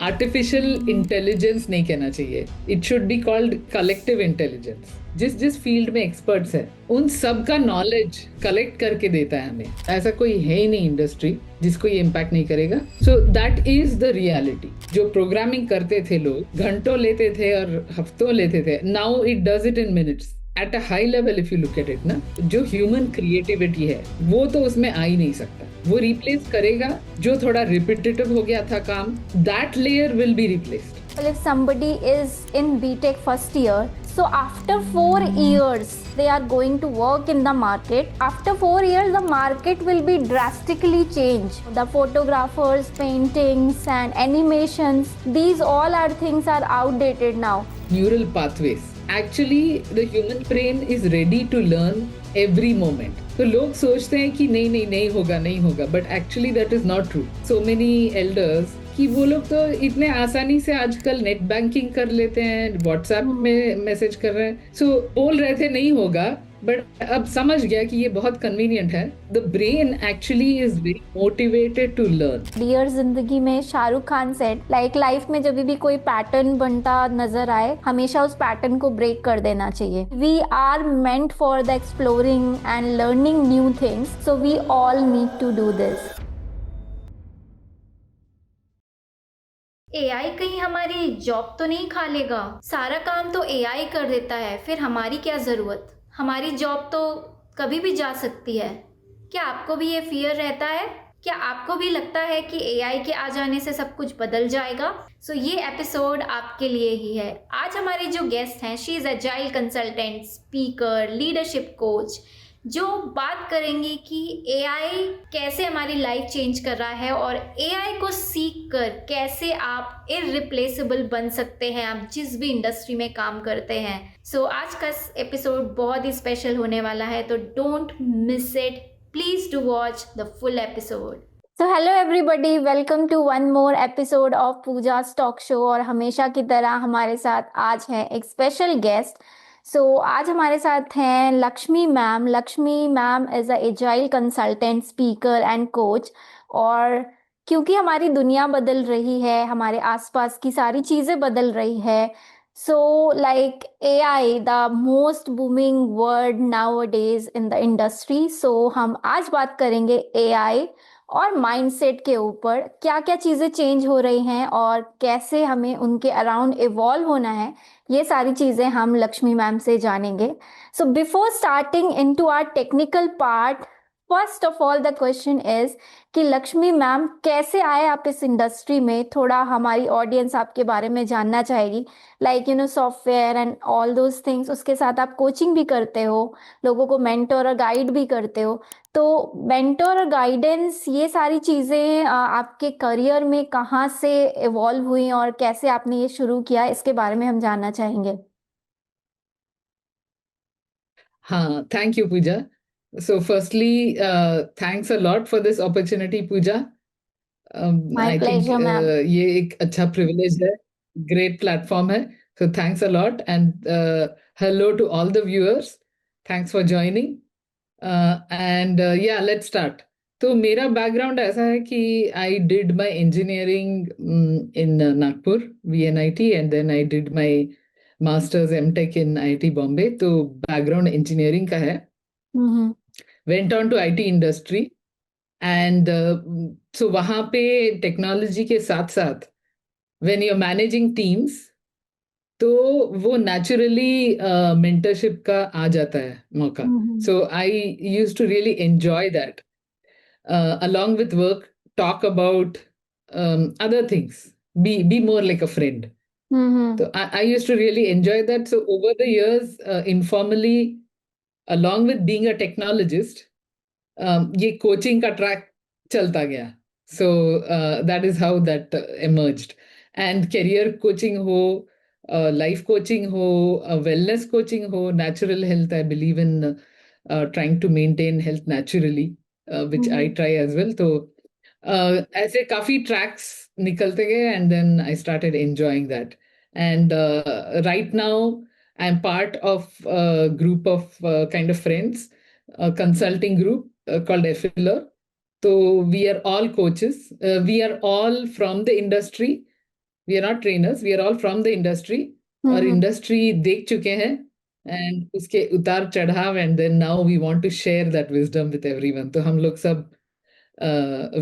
Artificial intelligence नहीं कहना चाहिए, it should be called collective intelligence. जिस जिस फील्ड में एक्सपर्ट्स है उन सब का नॉलेज कलेक्ट करके देता है हमें। ऐसा कोई है ही नहीं इंडस्ट्री जिसको ये इम्पैक्ट नहीं करेगा। So that is the reality. जो प्रोग्रामिंग करते थे लोग, घंटों लेते थे और हफ्तों लेते थे, now it does it in minutes at a high level. If you look at it ना, जो ह्यूमन क्रिएटिविटी है वो तो उसमें आ ही नहीं सकता। वो रिप्लेस करेगा जो थोड़ा रिपीटेटिव हो गया था काम, that layer will be replaced. Well, if somebody is in BTech first year, so after 4 years they are going to work in the market. After 4 years the market will be drastically changed. The photographers, paintings and animations, these all are things are outdated now. Neural pathways, actually the human brain is ready to learn every moment. तो लोग सोचते हैं कि नहीं होगा, but actually that is not true. So many elders कि वो लोग तो इतने आसानी से आजकल नेट बैंकिंग कर लेते हैं, व्हाट्सएप में मैसेज कर रहे हैं। सो बोल रहे थे नहीं होगा, बट अब समझ गया कि ये बहुत कन्वीनियंट है। The brain actually is very motivated to learn. Dear Zindagi में शाहरुख खान सेड लाइफ में जब भी कोई पैटर्न बनता नजर आए, हमेशा उस पैटर्न को ब्रेक कर देना चाहिए। We are meant for the exploring and learning new things, so we all need to do this. AI कहीं हमारी जॉब तो नहीं खा लेगा? सारा काम तो एआई कर देता है, फिर हमारी क्या ज़रूरत? हमारी जॉब तो कभी भी जा सकती है। क्या आपको भी ये फियर रहता है? क्या आपको भी लगता है कि एआई के आ जाने से सब कुछ बदल जाएगा? सो ये एपिसोड आपके लिए ही है। आज हमारी जो गेस्ट हैं, she is agile consultant, speaker, leadership coach, जो बात करेंगी कि एआई कैसे हमारी लाइफ चेंज कर रहा है और एआई को सीख कर कैसे आप इररिप्लेसेबल बन सकते हैं, आप जिस भी इंडस्ट्री में काम करते हैं। सो आज का एपिसोड बहुत ही स्पेशल होने वाला है, तो don't miss it, please do watch the full episode. So hello everybody, welcome to one more episode of Pooja's Talk Show। और हमेशा की तरह हमारे साथ आज है एक स्पेशल गेस्ट। आज हमारे साथ हैं Lakshmi ma'am. Lakshmi ma'am is a agile consultant, speaker and coach. और क्योंकि हमारी दुनिया बदल रही है, हमारे आसपास की सारी चीज़ें बदल रही है, like AI, the most booming word nowadays in the industry। हम आज बात करेंगे AI और माइंडसेट के ऊपर, क्या क्या चीज़ें चेंज हो रही हैं और कैसे हमें उनके अराउंड इवॉल्व होना है, ये सारी चीज़ें हम लक्ष्मी मैम से जानेंगे। So before starting into our technical part, first of all the question is कि लक्ष्मी मैम कैसे आए आप इस इंडस्ट्री में? थोड़ा हमारी ऑडियंस आपके बारे में जानना चाहेगी, like software and all those things. उसके साथ आप कोचिंग भी करते हो, लोगों को मेंटर और गाइड भी करते हो। तो मेंटर और गाइडेंस, ये सारी चीज़ें आपके करियर में कहाँ से इवॉल्व हुई और कैसे आपने ये शुरू किया, इसके बारे में हम जानना चाहेंगे। हाँ, thank you Pooja. So firstly, thanks a lot for this opportunity, Pooja. My I think pleasure, ma'am. ये एक अच्छा privilege है, great platform है. So thanks a lot, and hello to all the viewers. Thanks for joining. And yeah, let's start. तो मेरा background ऐसा है कि I did my engineering in Nagpur, VNIT, and then I did my masters MTech in IIT Bombay. तो background engineering का है. Went on to IT industry, and so वहाँ पे टेक्नोलॉजी के साथ साथ when you're managing teams, तो वो naturally mentorship का आ जाता है मौका. So I used to really enjoy that. Along with work, talk about other things, be more like a friend. So I used to really enjoy that. So over the years, informally, along with being a technologist, ये coaching का track चलता गया. So that is how that emerged. And career coaching हो, life coaching हो, wellness coaching हो, natural health, I believe in trying to maintain health naturally, which I try as well. तो ऐसे काफी ट्रैक्स निकलते गए, and then I started enjoying that. And right now I am part of group of kind of friends, a consulting group called Effler. So we are all coaches. We are all from the industry, we are not trainers, we are all from the industry, और industry देख चुके हैं and उसके उतार चढ़ाव, and then now we want to share that wisdom with everyone. तो हम लोग सब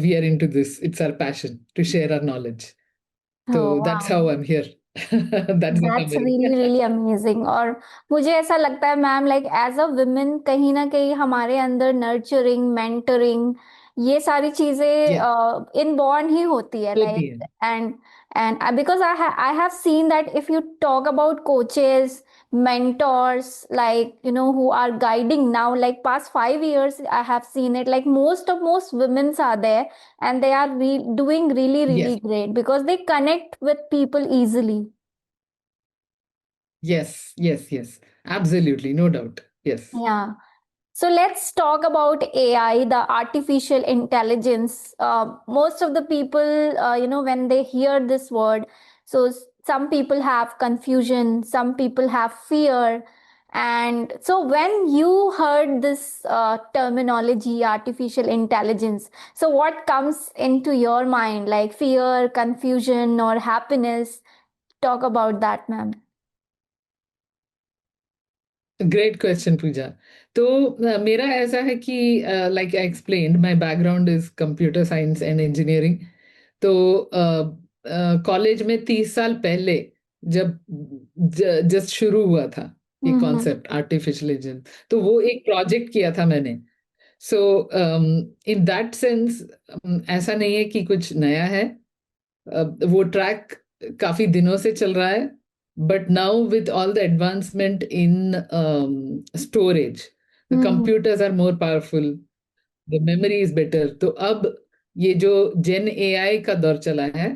we are into this, it's our passion to share our knowledge. तो Oh, that's wow. How I am here. That's the That's summary. really really amazing. और मुझे ऐसा लगता है ma'am, like as a women कहीं ना कहीं हमारे अंदर नर्चरिंग, मेंटरिंग, ये सारी चीजें इनबॉर्न ही होती है, होती लाइक. है. And because I have seen that if you talk about coaches, mentors, like who are guiding now, like past 5 years I have seen it, like most women are there, and they are doing really Yes, really great because they connect with people easily. yes, yes, yes. Absolutely, no doubt. Yes. Yeah. So let's talk about AI, the artificial intelligence. Most of the people, when they hear this word, so some people have confusion, some people have fear. And so when you heard this terminology, artificial intelligence, so what comes into your mind, like fear, confusion, or happiness? Talk about that, ma'am. Great question Pooja. तो मेरा ऐसा है कि like I explained, my background is computer science and engineering. तो college में 30 साल पहले जब जस्ट शुरू हुआ था ये कॉन्सेप्ट आर्टिफिशियल इंटेलिजेंस, तो वो एक प्रोजेक्ट किया था मैंने. सो इन दैट सेंस ऐसा नहीं है कि कुछ नया है. वो ट्रैक काफी दिनों से चल रहा है. But now with all the advancement in storage, the computers are more powerful, the memory is better. तो अब ये जो Gen AI का दौर चला है,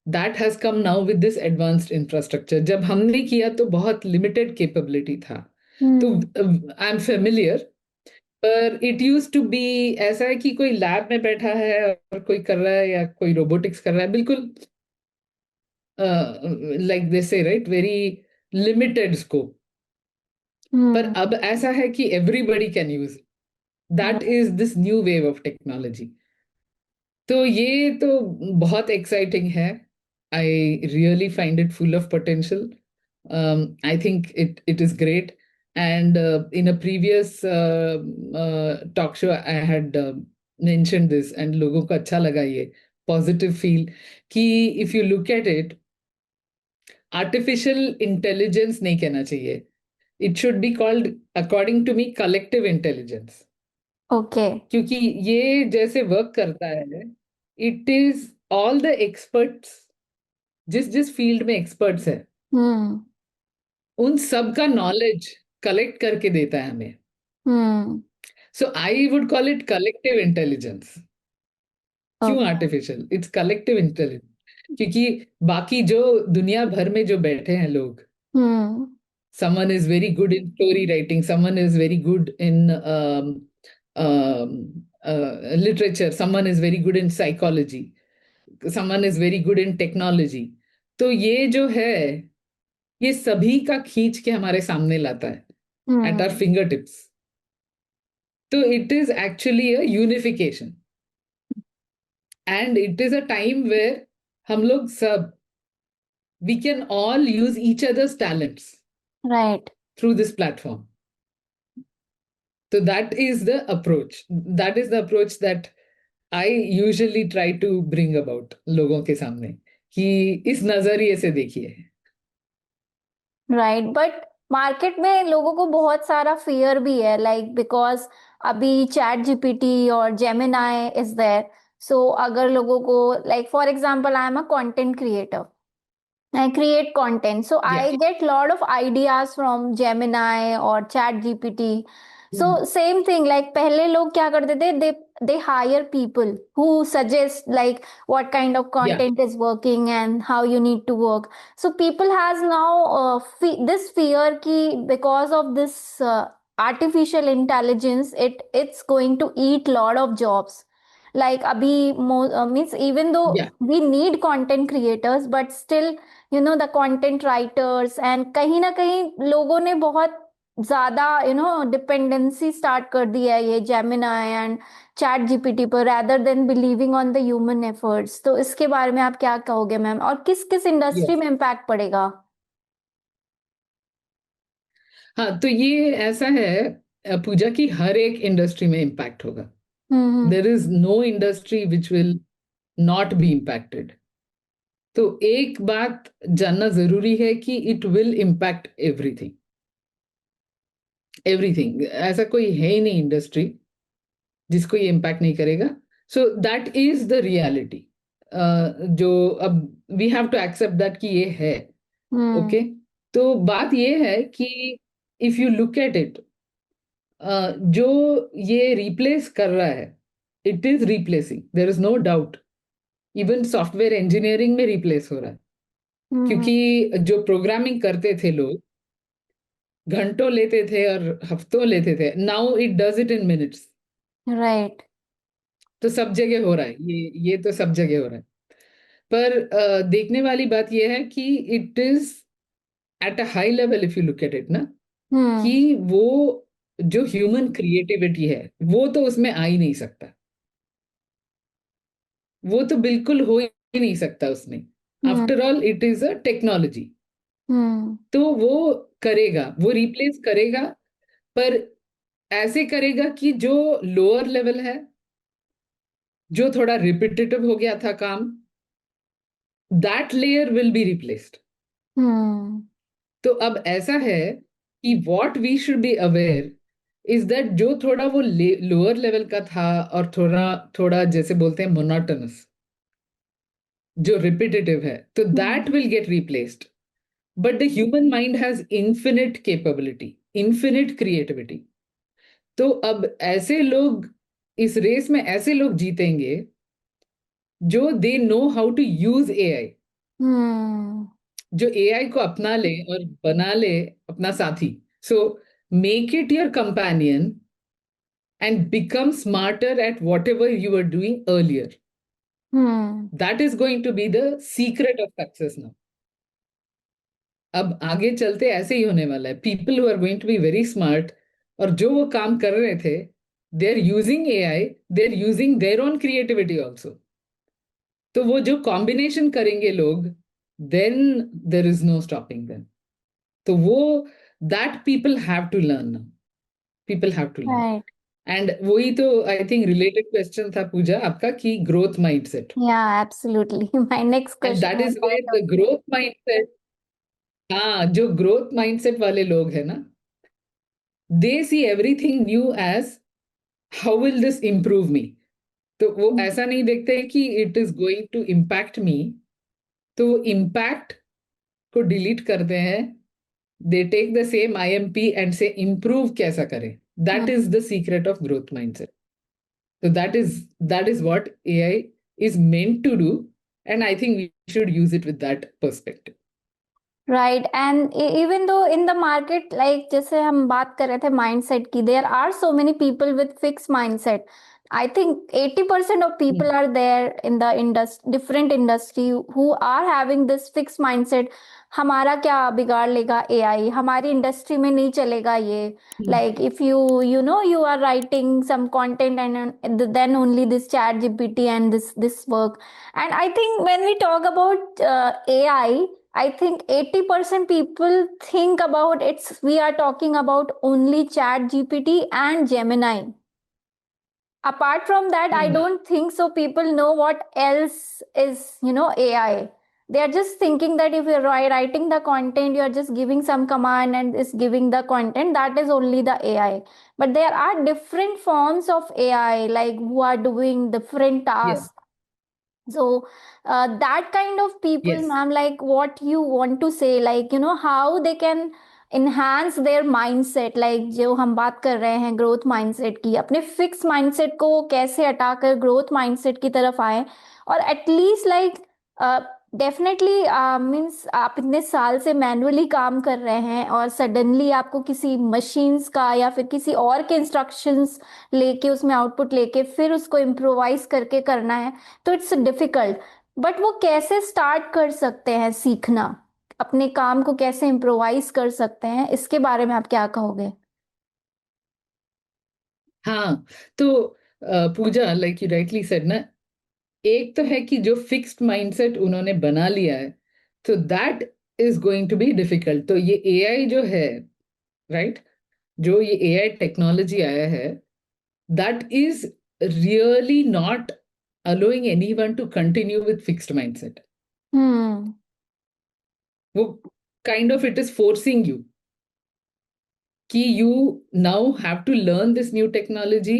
that has come now with this advanced infrastructure. जब हमने किया तो बहुत limited capability था. तो I'm familiar, पर it used to be ऐसा है कि कोई लैब में बैठा है और कोई कर रहा है या कोई रोबोटिक्स कर रहा है, बिल्कुल like they say, right, very limited scope. पर अब ऐसा है कि everybody can use it. That is this new wave of technology. तो ये तो बहुत exciting है. I really find it full of potential. I think it is great. And in a previous talk show, I had mentioned this, and लोगों को अच्छा लगा ये positive feel कि if you look at it, artificial intelligence नहीं कहना चाहिए. It should be called, according to me, collective intelligence. Okay. क्योंकि ये जैसे वर्क करता है, it is all the experts, जिस जिस फील्ड में एक्सपर्ट्स है, उन सब का नॉलेज कलेक्ट करके देता है हमें. So I would call it collective intelligence. क्यों आर्टिफिशियल? It's collective intelligence. क्योंकि बाकी जो दुनिया भर में जो बैठे हैं लोग, someone is very good in story writing, someone is very good in literature, someone is very good in psychology, someone is very good in technology. तो ये जो है, ये सभी का खींच के हमारे सामने लाता है at our fingertips. तो it is actually a unification, and it is a time where हम लोग सब, we can all use each other's talents, right, through this platform. So that is the approach. That is the approach that I usually try to bring about लोगों के सामने, कि इस नजरिए से देखिए. राइट. बट मार्केट में लोगों को बहुत सारा फियर भी है, लाइक बिकॉज अभी चैट जीपीटी और जेमिनाई इज देयर. सो अगर लोगों को, like for example, I am a content creator, I create content, so Yeah. I get lot of ideas from Gemini or Chat GPT. So same thing, like पहले लोग क्या करते थे, they hire people who suggest like what kind of content is working and how you need to work. So people has now this fear कि because of this artificial intelligence, it's going to eat lot of jobs. Like अभी means even though we need content creators, but still the content writers, and कहीं ना कहीं लोगों ने बहुत ज्यादा dependency start कर दी है ये जेमिनाई एंड चैट जीपीटी पर, rather than believing on the human efforts. तो इसके बारे में आप क्या कहोगे मैम, और किस किस इंडस्ट्री यस। में इम्पैक्ट पड़ेगा? हाँ, तो ये ऐसा है पूजा की हर एक इंडस्ट्री में इम्पैक्ट होगा। Hmm. There is no industry which will not be impacted. तो एक बात जानना जरूरी है कि it will impact everything. Everything, ऐसा कोई है ही नहीं इंडस्ट्री जिसको ये इम्पैक्ट नहीं करेगा। So that is the reality. जो अब we have to accept that कि ये है। हम्म। ओके। तो बात ये है कि if you look at it, जो ये रिप्लेस कर रहा है, it is replacing, there is no doubt. Even software engineering में रिप्लेस हो रहा है, हम्म। क्योंकि जो प्रोग्रामिंग करते थे लोग घंटों लेते थे और हफ्तों लेते थे, now it does it in minutes. Right. तो सब जगह हो रहा है ये तो सब जगह हो रहा है। पर देखने वाली बात ये है कि it is at a high level, if you look at it ना, हम्म। कि वो जो ह्यूमन क्रिएटिविटी है वो तो उसमें आ ही नहीं सकता। वो तो बिल्कुल हो ही नहीं सकता उसमें। Hmm. After all it is a technology. Hmm. तो वो करेगा, वो रिप्लेस करेगा, पर ऐसे करेगा कि जो लोअर लेवल है, जो थोड़ा रिपीटेटिव हो गया था काम, that layer will be replaced. Hmm. तो अब ऐसा है कि what we should be aware is that जो थोड़ा वो लोअर लेवल का था और थोड़ा थोड़ा जैसे बोलते हैं मोनोटोनस, जो रिपीटेटिव है, तो that will get replaced. But the human mind has infinite capability, infinite creativity. तो अब ऐसे लोग, इस रेस में ऐसे लोग जीतेंगे जो they know how to use AI, hmm. जो एआई को अपना ले और बना ले अपना साथी। So make it your companion and become smarter at whatever you were doing earlier. Hmm. That is going to be the secret of success now. अब आगे चलते ऐसे ही होने वाला है। People who are going to be very smart, और जो वो काम कर रहे थे, they are using AI, they are using their own creativity also. तो वो जो कॉम्बिनेशन करेंगे लोग, then there is no stopping them. तो वो that people have to learn now. People have to learn. Right. And वही तो आई थिंक रिलेटेड क्वेश्चन था पूजा आपका, कि growth mindset. Yeah absolutely, my next and question that was is where that the growth mindset, हाँ, जो growth mindset वाले लोग हैं ना, they see everything new age how will this improve me. तो वो only। ऐसा नहीं देखते कि it is going to impact me, तो वो इम्पैक्ट को डिलीट करते हैं। They take the same IMP and से इम्प्रूव कैसा करें। That is the secret of growth mindset. So that is what AI is meant to do, and I think we should use it with that perspective. Right, and even though in the market, like जैसे हम बात कर रहे थे mindset की, there are so many people with fix mindset. I think 80% of people are there in the different industry who are having this fix mindset. हमारा क्या बिगाड़ लेगा एआई, हमारी इंडस्ट्री में नहीं चलेगा ये। Like if you are writing some content, and then only this chat gpt and this work. And I think when we talk about AI, I think 80% people think about we are talking about only Chat GPT and Gemini. Apart from that, I don't think so people know what else is, AI. They are just thinking that if you're writing the content, you're just giving some command and is giving the content, that is only the AI. But there are different forms of AI, like who are doing different Yeah. tasks. So that kind of people, Yes. ma'am, like what you want to say, like how they can enhance their mindset, like जो हम बात कर रहे हैं growth mindset की, अपने fix mindset को कैसे हटाकर ग्रोथ माइंडसेट की तरफ आए। और एटलीस्ट लाइक डेफिनेटली मीन्स आप इतने साल से मैनुअली काम कर रहे हैं और सडनली आपको किसी मशीन्स का या फिर किसी और के इंस्ट्रक्शंस लेके उसमें आउटपुट लेके फिर उसको इम्प्रोवाइज करके करना है, तो इट्स डिफिकल्ट। बट वो कैसे स्टार्ट कर सकते हैं सीखना? अपने काम को कैसे इम्प्रोवाइज कर सकते हैं, इसके बारे में आप क्या कहोगे? हाँ, तो पूजा, लाइक यू राइटली सेड ना, एक तो है कि जो फिक्स्ड माइंडसेट उन्होंने बना लिया है, तो that is going to be difficult. तो ये एआई जो है, राइट, जो ये एआई टेक्नोलॉजी आया है, that is really not allowing anyone to continue with fixed mindset. वो kind of it is forcing you कि you now have to learn this new technology,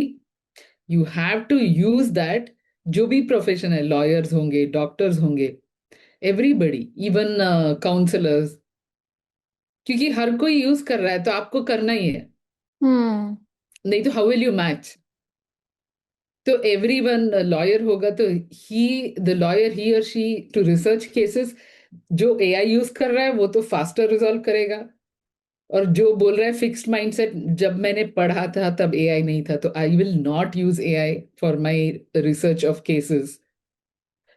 you have to use that। जो भी profession है, lawyers होंगे, doctors होंगे, everybody, even counsellors, क्योंकि हर कोई use कर रहा है तो आपको करना ही है, नहीं तो हाउ विल यू मैच। तो एवरीवन लॉयर होगा तो द लॉयर, ही और शी, टू रिसर्च केसेस, जो एआई यूज कर रहा है वो तो फास्टर रिजॉल्व करेगा, और जो बोल रहा है फिक्स्ड माइंडसेट, जब मैंने पढ़ा था तब एआई नहीं था, तो I will not use AI for my research of cases.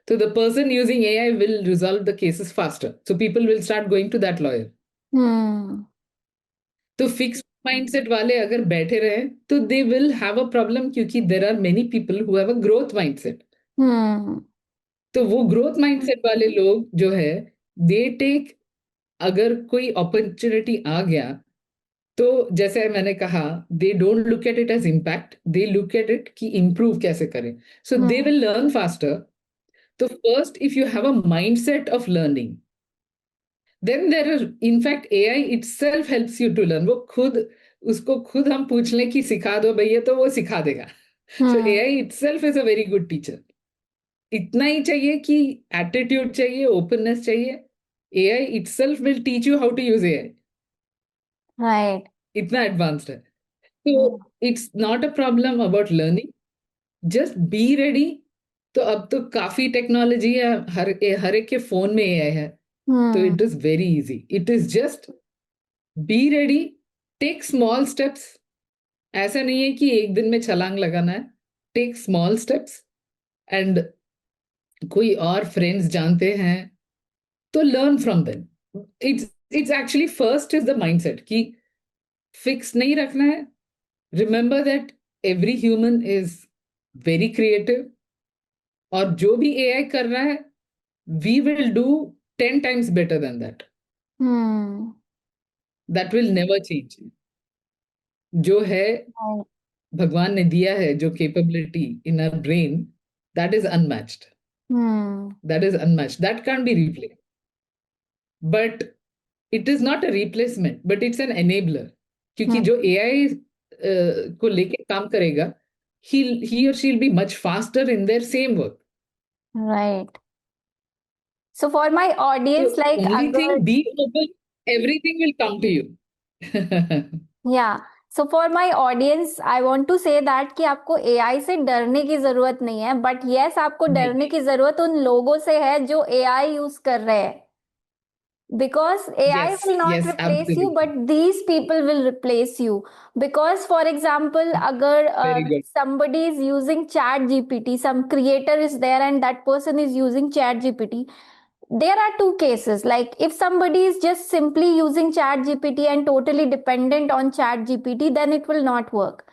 So the person using AI will resolve the cases faster. So people will start going to that lawyer. तो fixed mindset वाले अगर बैठे रहे तो they will have a problem, क्योंकि there are many people who have a growth mindset. तो वो growth mindset वाले लोग जो है, दे टेक, अगर कोई अपॉर्चुनिटी आ गया तो जैसे मैंने कहा, they don't look at it as impact, they look at it कि इम्प्रूव कैसे करें। So they will learn faster. तो first, if you have a mindset of learning, then there are, in fact, AI itself helps you to learn। वो खुद, उसको खुद हम पूछ लें कि सिखा दो भैया, तो वो सिखा देगा। So AI itself is a very good teacher। इतना ही चाहिए कि एटीट्यूड चाहिए, ओपननेस चाहिए। AI itself will teach you how to use AI। Right. इतना एडवांस्ड है। तो it's not a problem about learning, just be ready. तो अब तो काफी टेक्नोलॉजी है, हर एक के फोन में AI है, तो it is very easy. It is just be ready, take small steps. ऐसा नहीं है कि एक दिन में छलांग लगाना है, टेक स्मॉल स्टेप्स। एंड कोई और फ्रेंड्स जानते हैं तो learn from them. It's actually first is the mindset कि फिक्स नहीं रखना है। Remember that every human is very creative, और जो भी एआई कर रहा है, we will do 10 times better than that। That will never change। जो है भगवान ने दिया है, जो capability in our brain, that is unmatched। That is unmatched, that can't be replaced। But it is not a replacement, but it's an enabler। क्योंकि जो AI को लेके काम करेगा, he or she will be much faster in their same work। Right. So for my audience, So like only अगर thing, be open, everything will come to you। yeah, so for my audience, I want to say that कि आपको AI से डरने की जरूरत नहीं है, but yes, आपको नहीं। डरने की जरूरत उन लोगों से है जो AI यूज कर रहे हैं, because AI Yes, will not yes, replace you, absolutely। but these people will replace you। Because for example, अगर Very good। somebody is using chat GPT, some creator is there and that person is using chat GPT, there are two cases. Like if somebody is just simply using chat gpt and totally dependent on chat gpt, then it will not work.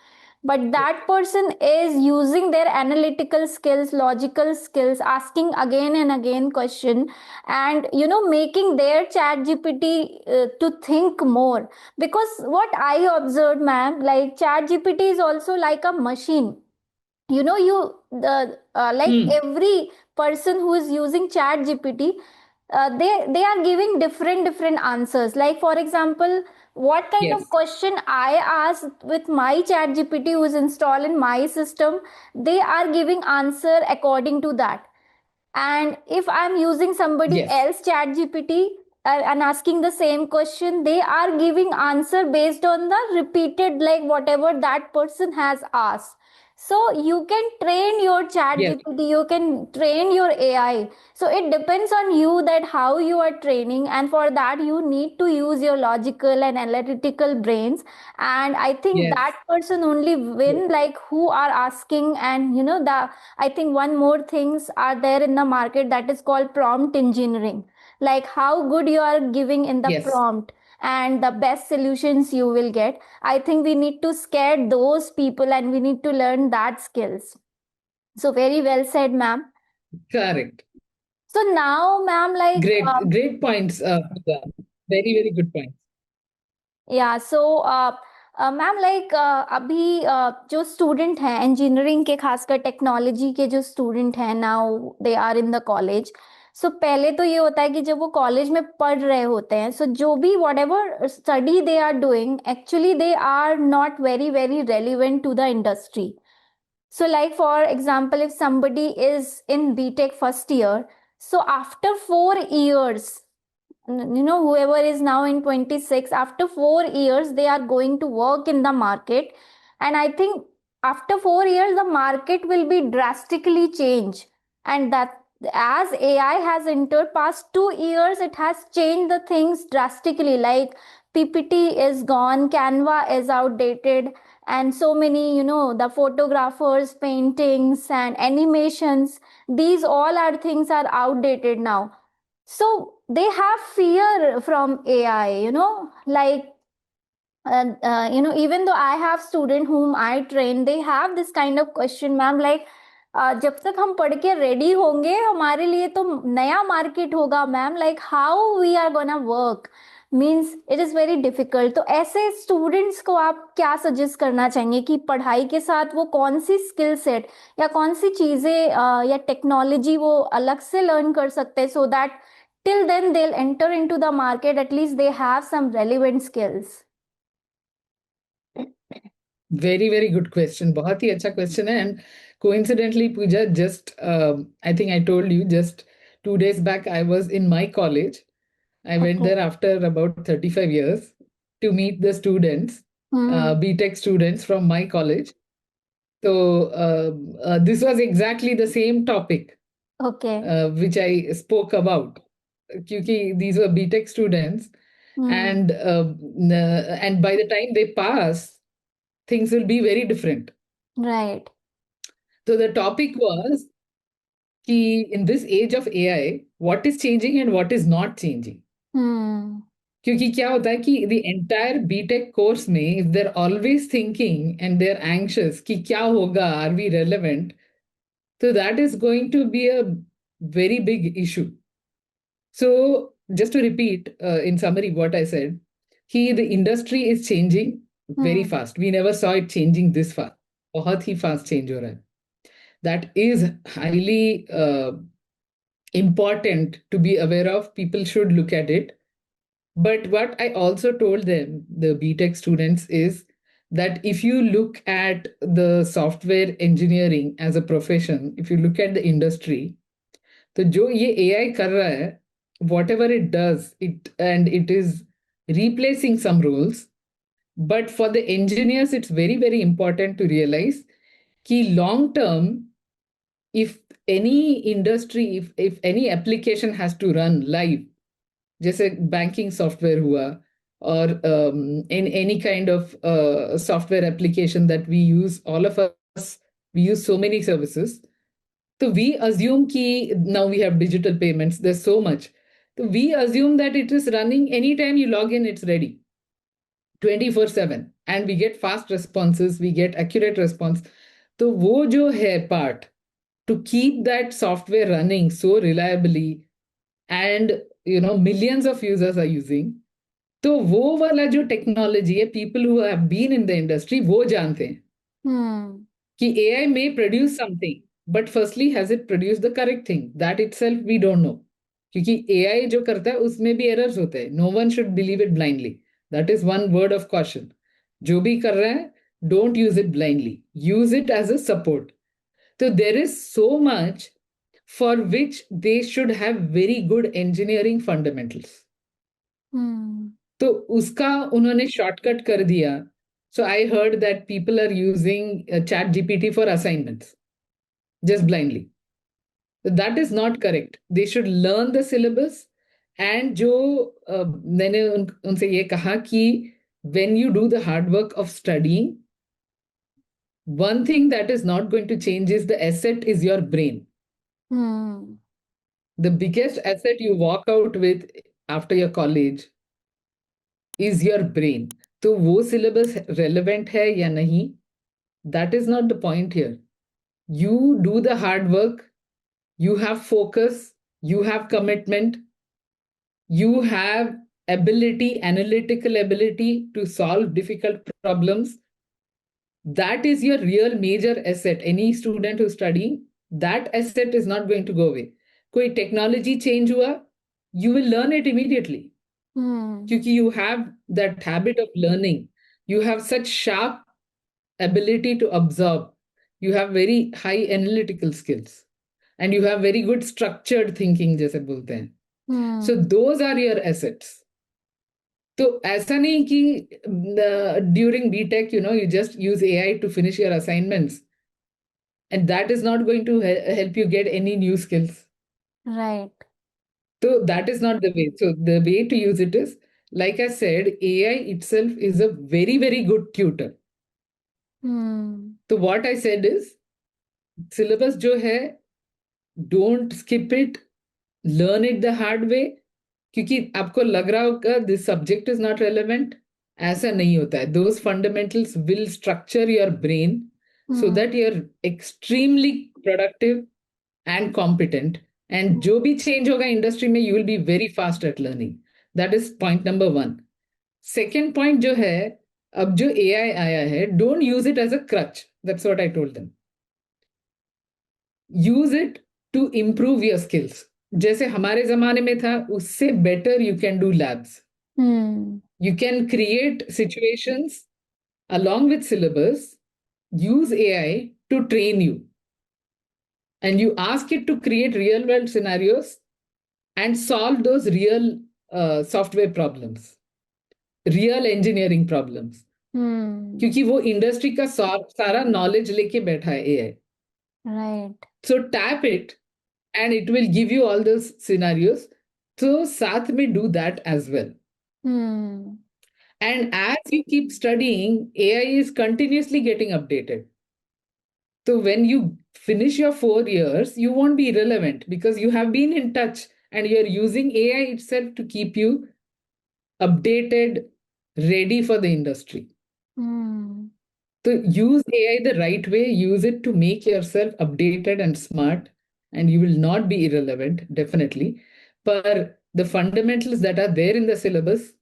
But that person is using their analytical skills, logical skills, asking again and again question, and making their chat gpt to think more. Because what I observed, ma'am, like chat gpt is also like a machine. You the like every person who is using chat gpt, they are giving different answers. Like for example, what kind of Yes, question I asked with my chat gpt who is installed in my system, they are giving answer according to that. And if I'm using somebody yes, else chat gpt and asking the same question, they are giving answer based on the repeated, like whatever that person has asked. So you can train your chat yes, gpt, you can train your AI. So it depends on you that how you are training, and for that you need to use your logical and analytical brains. And I think yes, that person only yes, win, like who are asking. And the I think one more things are there in the market that is called prompt engineering. like how good you are giving in the Yes. prompt and the best solutions you will get. I think we need to scare those people and we need to learn that skills. So very well said, ma'am. Correct. So now, ma'am, like Great points, Pooja. Very, very good points. या so ma'am like अभी जो student हैं engineering के, खासकर technology के जो student हैं, now they are in the college. So पहले तो ये होता है कि जब वो कॉलेज में पढ़ रहे होते हैं, सो जो भी whatever study they are doing, actually they are not very very relevant to the industry. So like for example, if somebody is in BTech first year, so after 4 years, whoever is now in 26, after 4 years they are going to work in the market. And I think after 4 years the market will be drastically changed, and that as AI has entered past 2 years, it has changed the things drastically. Like PPT is gone, Canva is outdated, and so many, the photographers paintings and animations, these all are things are outdated now. So they have fear from AI, like even though I have student whom I train, they have this kind of question, ma'am, like जब तक हम पढ़ के ready होंगे हमारे लिए तो नया मार्केट होगा ma'am, like how we are gonna work, means it is very difficult. तो ऐसे स्टूडेंट्स को आप क्या सजेस्ट करना चाहेंगे कि पढ़ाई के साथ वो कौन सी स्किल सेट या कौन सी चीजें या टेक्नोलॉजी वो अलग से लर्न कर सकते हैं, so that till then they'll enter into the market, at least they have some relevant skills. Very, very good question. बहुत ही अच्छा question है. And coincidentally, Pooja, just I think I told you just 2 days back, I was in my college. I went Okay. there after about 35 years to meet the students, BTech students from my college. So this was exactly the same topic Okay. which I spoke about. Kyunki these were BTech students, and by the time they pass, things will be very different. Right. So the topic was कि in this age of AI, what is changing and what is not changing. क्योंकि क्या होता है कि the entire BTech course में, if they're always thinking and they're anxious कि क्या होगा, are we relevant, so that is going to be a very big issue. So just to repeat in summary what I said, the industry is changing very fast. We never saw it changing this fast. बहुत ही fast change हो रहा है. That is highly important to be aware of. People should look at it. But what I also told them, the BTech students, is that if you look at the software engineering as a profession, if you look at the industry, तो जो ये AI कर रहा है, whatever it does, it is replacing some roles. But for the engineers, it's very, very important to realize कि long term, if any industry, if any application has to run live, जैसे banking software हुआ, or in any kind of software application that we use, all of us, we use so many services. So we assume कि now we have digital payments, there's so much. So we assume that it is running anytime you log in, it's ready 24/7, and we get fast responses, we get accurate response. तो वो जो है part, to keep that software running so reliably, and millions of users are using, तो वो वाला जो technology है, people who have been in the industry वो जानते हैं कि AI may produce something, but firstly has it produced the correct thing? That itself we don't know. क्योंकि AI जो करता है उसमें भी errors होते हैं. No one should believe it blindly. That is one word of caution. जो भी कर रहा है, don't use it blindly. Use it as a support. So there is so much for which they should have very good engineering fundamentals. तो उसका उन्होंने shortcut कर दिया. So I heard that people are using ChatGPT for assignments, just blindly. So that is not correct. They should learn the syllabus. And जो मैंने उनसे ये कहा कि when you do the hard work of studying, one thing that is not going to change is the asset is your brain. The biggest asset you walk out with after your college is your brain. तो वो syllabus relevant है या नहीं, that is not the point here. You do the hard work, you have focus, you have commitment, you have ability, analytical ability to solve difficult problems. That is your real major asset. Any student who's studying, that asset is not going to go away. कोई technology change हुआ, you will learn it immediately. क्योंकि you have that habit of learning. You have such sharp ability to absorb. You have very high analytical skills. And you have very good structured thinking, जैसे बोलते हैं. So those are your assets. तो ऐसा नहीं कि during BTech, you just use AI to finish your assignments. And that is not going to help you get any new skills. Right. So that is not the way. So the way to use it is, like I said, AI itself is a very, very good tutor. So what I said is, syllabus जो है, don't skip it, learn it the hard way. क्योंकि आपको लग रहा होगा this subject is not relevant, ऐसा नहीं होता है. Those fundamentals will structure your brain so that you're extremely productive and competent. And जो भी change होगा industry में, you will be very fast at learning. That is point number 1. Second point जो है, अब जो AI आया है, don't use it as a crutch. That's what I told them. Use it to improve your skills. जैसे हमारे जमाने में था, उससे better you can do labs. You can create situations along with syllabus, use AI to train you. And you ask it to create real world scenarios and solve those real software problems, real engineering problems. क्योंकि वो industry का सारा knowledge लेके बैठा है AI. Right. So tap it and it will give you all those scenarios. So साथ में do that as well. And as you keep studying, AI is continuously getting updated. So when you finish your 4 years, you won't be irrelevant because you have been in touch and you're using AI itself to keep you updated, ready for the industry. So use AI the right way, use it to make yourself updated and smart, and you will not be irrelevant, definitely. But the fundamentals that are there in the syllabus,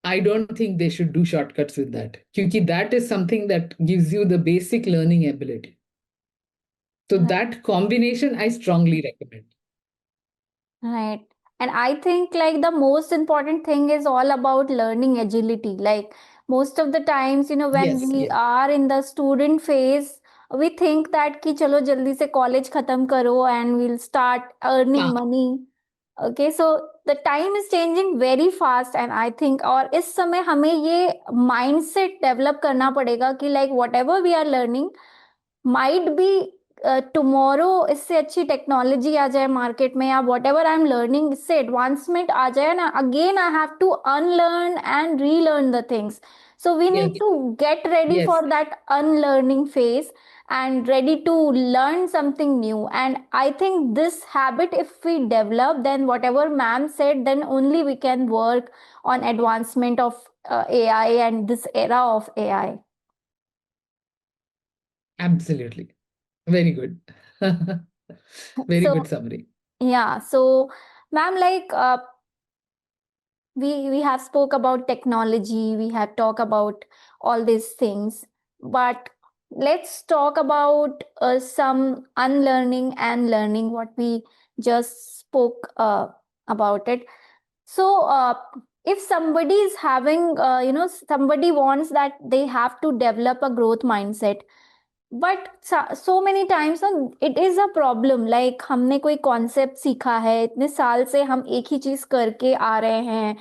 I don't think they should do shortcuts with that. Because that is something that gives you the basic learning ability. So that combination, I strongly recommend. Right. And I think like the most important thing is all about learning agility. Like most of the times, when Yes, we yes. are in the student phase, we think that कि चलो जल्दी से college खत्म करो and we'll start earning हाँ. money. Okay, so the time is changing very fast and I think और इस समय हमें ये mindset develop करना पड़ेगा कि like whatever we are learning might be tomorrow इससे अच्छी टेक्नोलॉजी आ जाए मार्केट में या whatever I am learning इससे एडवांसमेंट आ जाए ना again I have to unlearn and relearn the things so we need to get ready Yes. for that unlearning phase and ready to learn something new. And I think this habit if we develop, then whatever ma'am said, then only we can work on advancement of AI and this era of AI. Absolutely. Very good. Very So good summary. yeah, so ma'am, like we have spoke about technology, we have talked about all these things, but let's talk about some unlearning and learning what we just spoke about it. So if somebody is having somebody wants that they have to develop a growth mindset, but so many times ना it is a problem like हमने कोई concept सीखा है इतने साल से हम एक ही चीज करके आ रहे हैं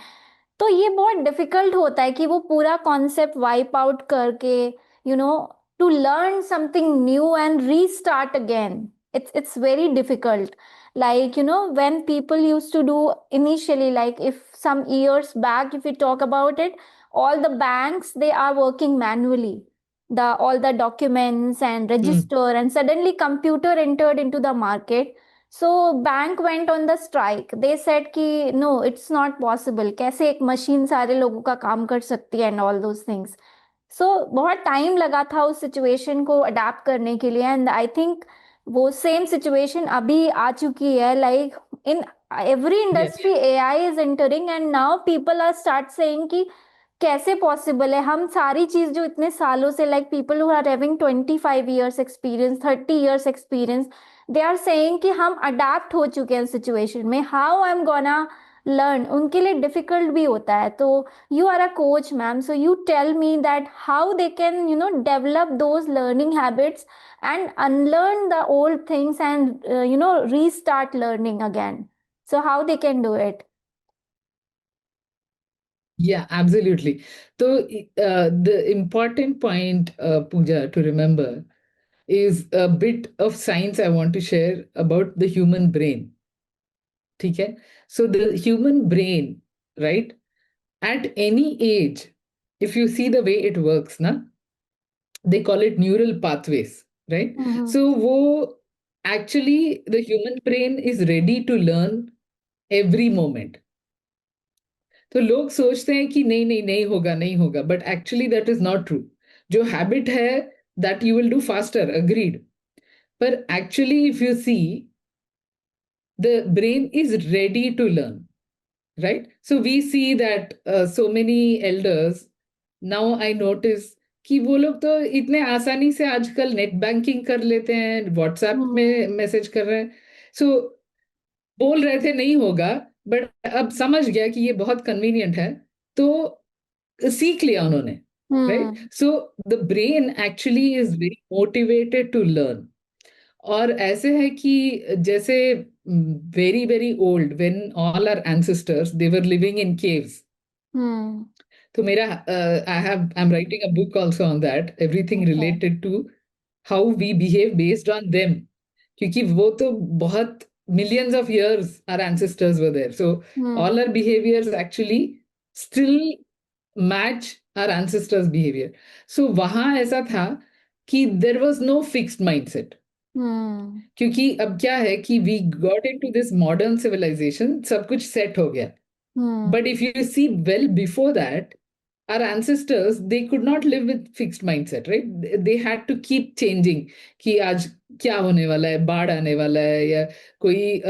तो ये बहुत डिफिकल्ट होता है कि वो पूरा कॉन्सेप्ट वाइप आउट करके to learn something new and restart again it's very difficult like when people used to do initially like if some years back if we talk about it all the banks they are working manually all the documents and register and suddenly computer entered into the market So bank went on the strike. They said कि no, it's not possible. कैसे एक machine सारे लोगों का काम कर सकती है and all those things. So बहुत टाइम लगा था उस सिचुएशन को अडेप्ट करने के लिए, एंड आई थिंक वो सेम सिचुएशन अभी आ चुकी है. Like in every Yes. Industry AI is entering and now people are start saying कि कैसे पॉसिबल है. हम सारी चीज जो इतने सालों से, like people who are having 25 years experience, 30 years experience, they are saying कि हम अडेप्ट हो चुके हैं सिचुएशन में. How I am gonna learn? उनके लिए डिफिकल्ट भी होता है. तो you are a coach, ma'am, so you tell me that how they can, develop those learning habits and unlearn the old things and restart learning again. So how they can do it? Yeah, absolutely. So the important point, Pooja, to remember is a bit of science I want to share about the human brain. Okay? So the human brain, right? At any age, if you see the way it works, na, they call it neural pathways, right? So actually the human brain is ready to learn every moment. तो लोग सोचते हैं कि नहीं नहीं नहीं होगा नहीं होगा, but actually that is not true. जो हैबिट है that you will do faster, agreed, पर actually if you see the brain is ready to learn, right? So we see that so many elders, now I notice कि वो लोग तो इतने आसानी से आजकल नेट बैंकिंग कर लेते हैं, व्हाट्सएप में मैसेज कर रहे हैं. सो बोल रहे थे नहीं होगा, बट अब समझ गया कि ये बहुत कन्वीनियंट है, तो सीख लिया उन्होंने, right? So the brain actually is very motivated to learn. और ऐसे है कि जैसे very very old, when all our ancestors they were living in caves. तो मेरा I am writing a book also on that, everything related to how we behave based on them, क्योंकि वो तो बहुत millions of years our ancestors were there. So all our behaviors actually still match our ancestors' behavior. So वहां ऐसा था कि there was no fixed mindset. क्योंकि अब क्या है कि we got into this modern civilization, सब कुछ set हो गया. But if you see well before that, our ancestors, they could not live with fixed mindset, right? They had to keep changing कि आज क्या होने वाला है, बाढ़ आने वाला है, या कोई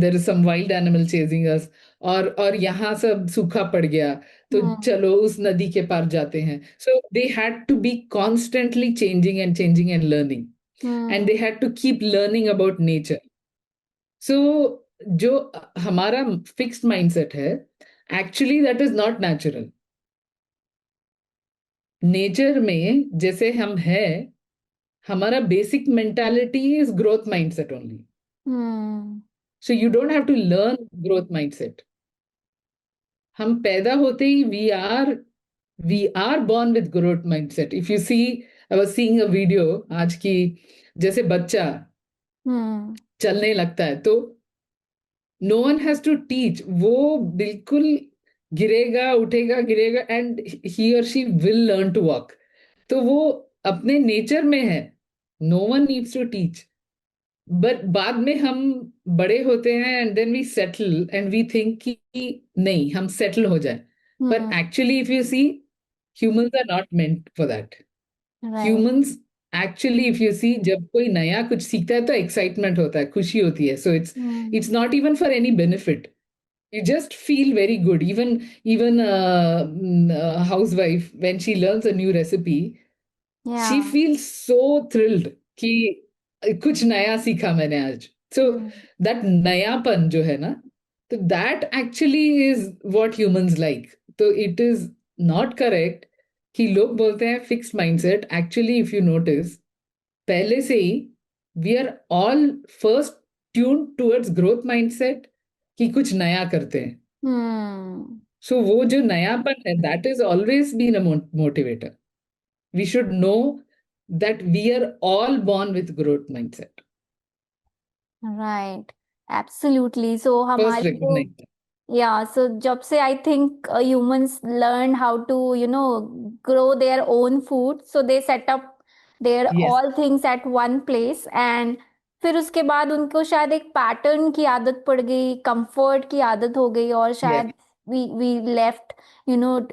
there is some wild animal chasing us, और यहाँ सब सूखा पड़ गया, तो चलो उस नदी के पार जाते हैं. So they had to be constantly changing and learning, and they had to keep learning about nature. So जो हमारा फिक्स्ड माइंडसेट है, actually that is not natural. Nature में जैसे हम है, हमारा basic mentality is growth mindset only. So you don't have to learn growth mindset. हम पैदा होते ही we are born with growth mindset. If you see, I was seeing a video आज की, जैसे बच्चा चलने लगता है तो no one has to teach, वो बिल्कुल गिरेगा उठेगा गिरेगा, and he or she will learn to walk. तो वो अपने नेचर में है, no one needs to teach. But बाद में हम बड़े होते हैं and then we settle and we think कि नहीं हम सेटल हो जाए, पर actually if you see humans are not meant for that. Humans actually if you see, जब कोई नया कुछ सीखता है तो एक्साइटमेंट होता है, खुशी होती है. So it's not even for any benefit, you just feel very good. Even housewife, when she learns a new recipe, she feels so thrilled कि कुछ नया सीखा मैंने आज. So that नयापन जो है ना, तो that actually is what humans like. तो it is not correct कि लोग बोलते हैं fixed mindset. Actually, if you notice, पहले से ही we are all first tuned towards growth mindset कि कुछ नया करते हैं. So वो जो नयापन है, that is always been a motivator. We should know that we are all born with growth mindset. Right, absolutely. So First हमारी recognize that. yeah, so जब से I think humans learn how to grow their own food, so they set up their Yes. all things at one place, and फिर उसके बाद उनको शायद एक pattern की आदत पड़ गई, कंफर्ट की आदत हो गई, और Yes. शायद we left,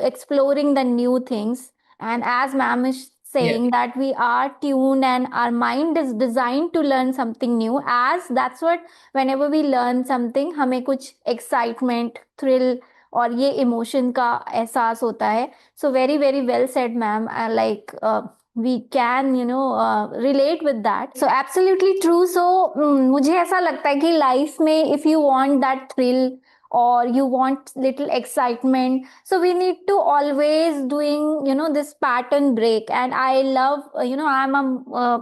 exploring the new things. And as ma'am is Yes. saying that we are tuned and our mind is designed to learn something new, as that's what, whenever we learn something, हमें कुछ excitement, thrill और ये emotion का एहसास होता है. So very very well said ma'am. Like we can relate with that. So absolutely true. So मुझे ऐसा लगता है कि life में if you want that thrill or you want little excitement, so we need to always doing this pattern break. And I love I'm a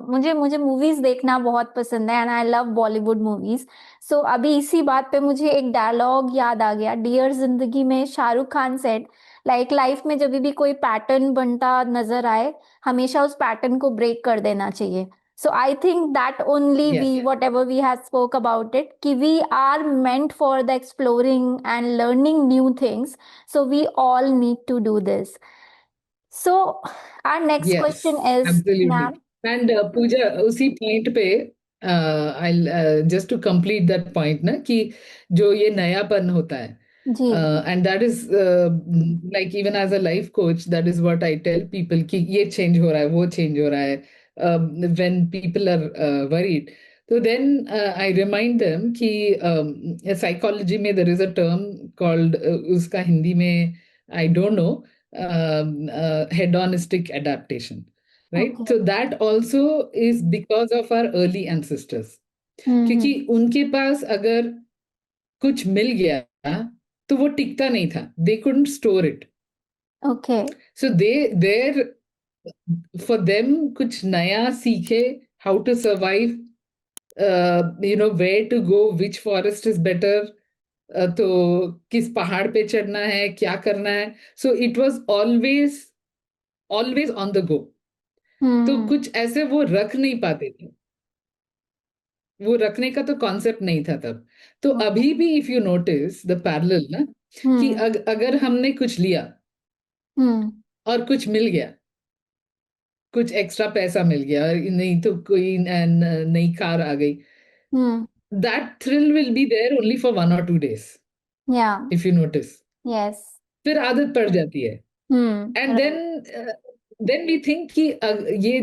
मुझे movies देखना बहुत पसंद है, and I love Bollywood movies. So अभी इसी बात पे मुझे एक डायलॉग याद आ गया. डियर जिंदगी में Shahrukh Khan said, like life में जब भी कोई पैटर्न बनता नजर आए, हमेशा उस पैटर्न को ब्रेक कर देना चाहिए. So I think that only we, Yes. whatever we have spoke about it, कि we are meant for the exploring and learning new things. So we all need to do this. So our next question Yes, is, absolutely. ma'am. And Pooja, उसी point पे I'll just to complete that point ना कि जो ये नयापन होता है, जी. and that is like even as a life coach, that is what I tell people कि ये change हो रहा है, वो change हो रहा है. When people are worried, so then I remind them कि psychology में there is a term called उसका हिंदी में I don't know, hedonistic adaptation, right? Okay. So that also is because of our early ancestors. क्योंकि उनके पास अगर कुछ मिल गया तो वो टिकता नहीं था. They couldn't store it. Okay. So for them कुछ नया सीखे, how to survive, where to go, which forest is better, तो किस पहाड़ पे चढ़ना है, क्या करना है. So it was always on the go. तो कुछ ऐसे वो रख नहीं पाते थे, वो रखने का तो कॉन्सेप्ट नहीं था तब. तो अभी भी if you notice the parallel ना, कि अगर हमने कुछ लिया और कुछ मिल गया, कुछ एक्स्ट्रा पैसा मिल गया, नहीं तो कोई नई कार आ गई, that thrill will be there only for 1 or 2 days. Yeah. If you notice, Yes. फिर आदत पड़ जाती है. एंड देन वी थिंक कि ये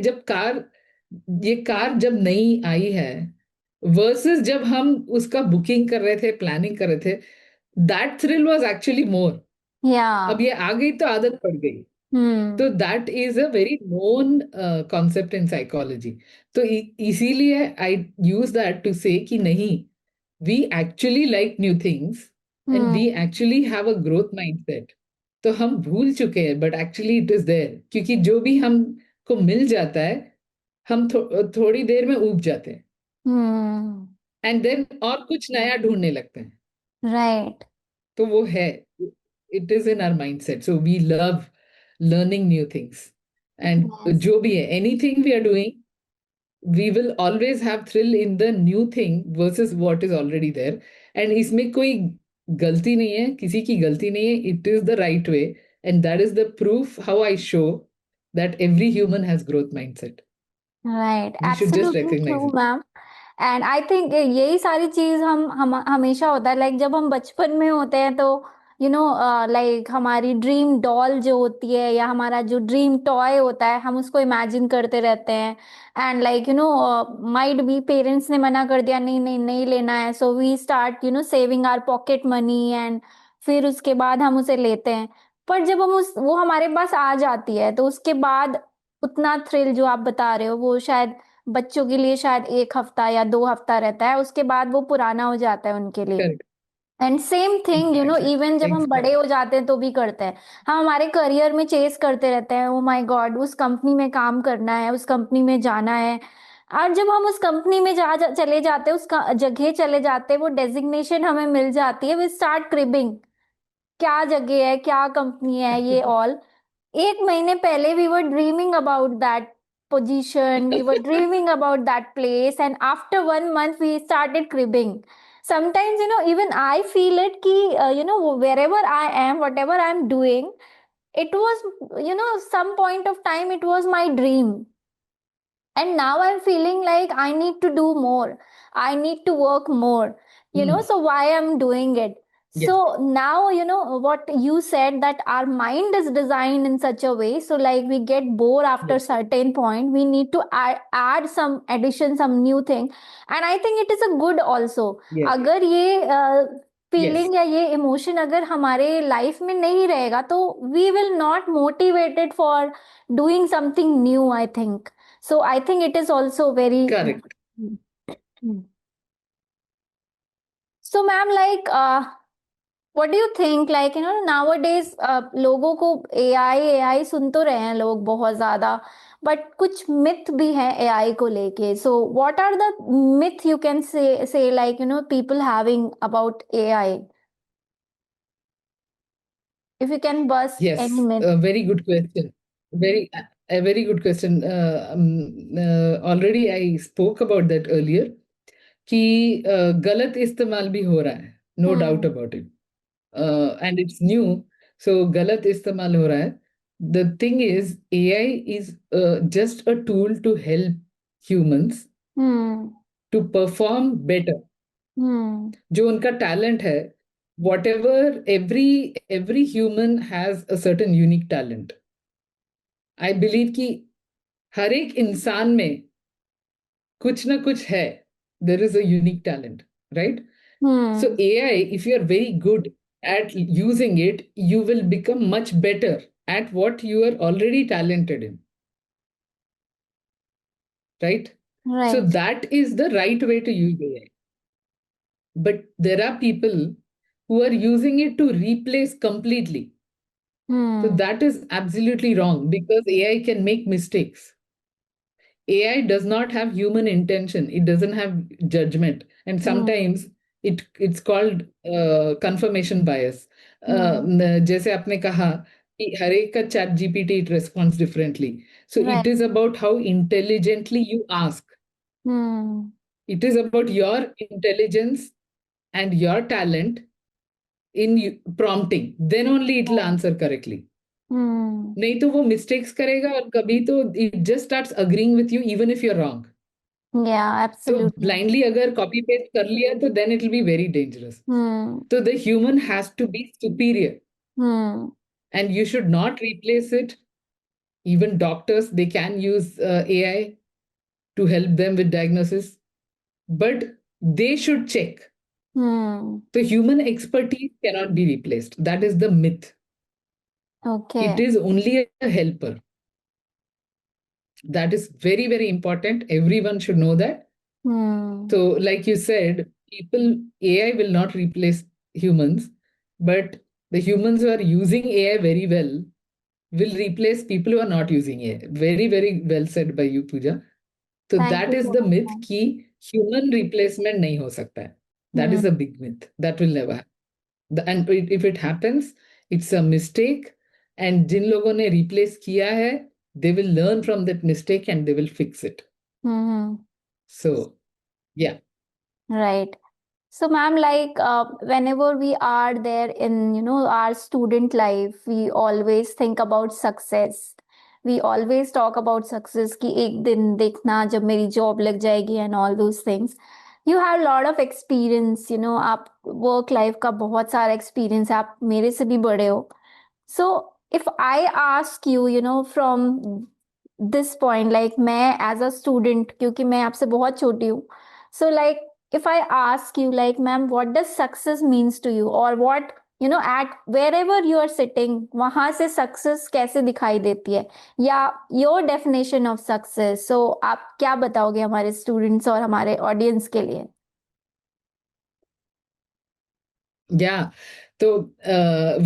कार जब नई आई है वर्सेस जब हम उसका बुकिंग कर रहे थे, प्लानिंग कर रहे थे, that thrill was actually more. Yeah. अब ये आ गई तो आदत पड़ गई. तो that is a very known concept in psychology. तो इसीलिए I use that to say कि नहीं, we actually like new things and we actually have a growth mindset. तो हम भूल चुके हैं, but actually it is there. क्योंकि जो भी हमको मिल जाता है, हम थोड़ी देर में ऊब जाते हैं, एंड देन और कुछ नया ढूंढने लगते हैं. Right. तो वो है, it is in our mindset. So we love learning new things. And Yes. जो भी है, anything we are doing, we will always have thrill in the new thing versus what is already there. And इसमें कोई गलती नहीं है, किसी की गलती नहीं है. It is the right way. And that is the proof how I show that every human has growth mindset. Right. We should just Absolutely recognize true, it. ma'am. And I think यही सारी चीज हम हमेशा होता है, like जब हम बचपन में होते हैं तो लाइक हमारी ड्रीम डॉल जो होती है या हमारा जो ड्रीम टॉय होता है, हम उसको इमेजिन करते रहते हैं. And like might be parents ने मना कर दिया, नहीं नहीं नहीं लेना है, so we start saving our pocket money, and फिर उसके बाद हम उसे लेते हैं. पर जब हम वो हमारे पास आ जाती है, तो उसके बाद उतना थ्रिल जो आप बता रहे हो, वो शायद बच्चों के लिए शायद 1 हफ्ता या 2 हफ्ता रहता है, उसके बाद वो पुराना हो जाता है उनके लिए. Correct. And same thing Exactly. Even जब हम बड़े Exactly. हो जाते हैं तो भी करते हैं. हम हमारे करियर में चेस करते रहते हैं, ओ माय गॉड उस कंपनी में काम करना है, उस कंपनी में जाना है. और जब हम उस कंपनी में चले जाते हैं, उस जगह चले जाते हैं, वो डेजिग्नेशन हमें मिल जाती है, वी स्टार्ट क्रिबिंग, क्या जगह है, क्या कंपनी है, ये ऑल. 1 महीने पहले we were dreaming about that position, we were dreaming about that place, and after 1 month we started cribbing. Sometimes even I feel it ki wherever I am, whatever I'm doing, it was some point of time it was my dream, and now I'm feeling like I need to do more. I need to work more, so why I'm doing it? Yes. So now, what you said, that our mind is designed in such a way. So like we get bored after Yes. certain point. We need to add some addition, some new thing. And I think it is a good also. Yes. अगर ये Yes. Feeling या ये emotion अगर हमारे life में नहीं रहेगा तो we will not motivated for doing something new, I think. So I think it is also very Correct. So ma'am, like what do you think, like nowadays लोगों को AI सुन तो रहे हैं लोग बहुत ज्यादा, बट कुछ मिथ भी है AI को लेके. So what are the myth you can say like people having about AI? If you can bust Yes, any myth. a very good question. A very good question. Already I spoke about that earlier कि गलत इस्तेमाल भी हो रहा है, no doubt about it. And it's new, so गलत इस्तेमाल हो रहा है. The thing is, AI is just a tool to help humans to perform better. जो उनका talent है, whatever, every human has a certain unique talent. I believe कि हर एक इंसान में कुछ ना कुछ है. There is a unique talent, right? So AI, if you are very good at using it, you will become much better at what you are already talented in. Right? So Right. that is the right way to use AI. But there are people who are using it to replace completely. So that is absolutely wrong because AI can make mistakes. AI does not have human intention. It doesn't have judgment. And sometimes it's called confirmation bias. जैसे आपने कहा कि हर एक का chat GPT it responds differently. So Right. it is about how intelligently you ask. It is about your intelligence and your talent in prompting. Then only it will answer correctly. नहीं तो वो mistakes करेगा और कभी तो it just starts agreeing with you even if you're wrong. Yeah, So absolutely. blindly अगर copy paste कर लिया तो then it will be very dangerous. So the human has to be superior and you should not replace it. Even doctors, they can use AI to help them with diagnosis, but they should check. So human expertise cannot be replaced. That is the myth. Okay. It is only a helper. That is very, very important. Everyone should know that. So, like you said, AI will not replace humans, but the humans who are using AI very well will replace people who are not using AI. Very, very well said by you, Pooja. So Thank that you is so the much, myth ma'am. कि human replacement नहीं हो सकता है. That is a big myth. That will never happen. And if it happens, it's a mistake. And जिन लोगों ने replace किया है, they will learn from that mistake and they will fix it. So, yeah. Right. So, ma'am, like whenever we are there in, our student life, we always think about success. We always talk about success कि एक दिन देखना जब मेरी job लग जाएगी and all those things. You have a lot of experience, आप work life का बहुत सारा experience है, आप मेरे से भी बड़े हो. So, if I ask you, from this point, like मैं as a student, क्योंकि मैं आपसे बहुत छोटी हूँ. So, like, if I ask you, like, ma'am, what does success means to you, or what, at wherever you are sitting, वहां से success कैसे दिखाई देती है, या your definition of success. So, आप क्या बताओगे हमारे students और हमारे audience के लिए? Yeah. So,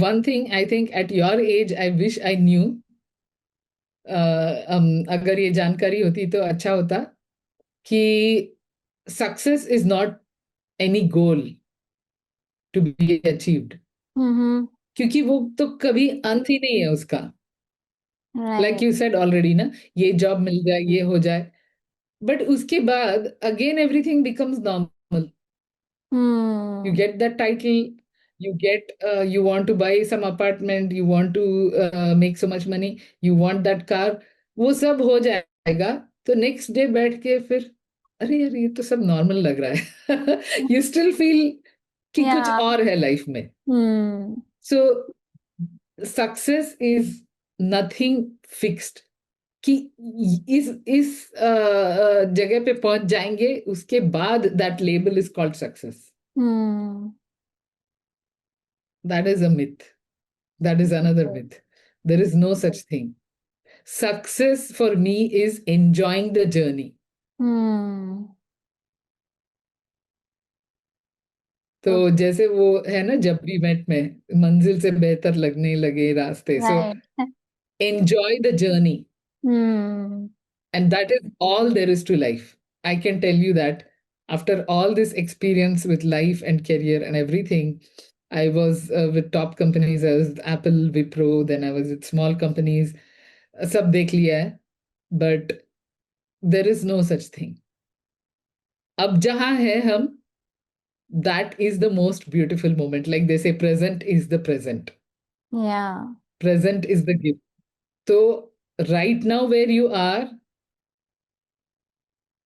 one thing I think at your age, I wish I knew. अगर ये जानकारी होती तो अच्छा होता कि success is not any goal to be achieved. क्योंकि वो तो कभी अंत ही नहीं है उसका. Like Right. you said already ना, ये job मिल जाए, ये हो जाए. But उसके बाद again everything becomes normal. You get that title, you want to buy some apartment, you want to make so much money, you want that car, वो सब हो जाएगा. तो next day बैठ के फिर अरे यार ये तो सब नॉर्मल लग रहा है. You still feel कि कुछ Yeah. और है लाइफ में. So success is nothing fixed. कि इस जगह पे पहुंच जाएंगे, उसके बाद that label is called success. That is a myth. That is another myth. There is no such thing. Success for me is enjoying the journey. तो जैसे वो है ना, जब भी मेट में, मंजिल से बेहतर लगने लगे रास्ते. So Right. enjoy the journey. Hmm. And that is all there is to life. I can tell you that after all this experience with life and career and everything, I was with top companies. I was with Apple, Wipro, then I was with small companies. सब देख लिया है, but there is no such thing. अब जहाँ है हम, that is the most beautiful moment. Like they say, present is the present. Yeah. Present is the gift. So right now where you are,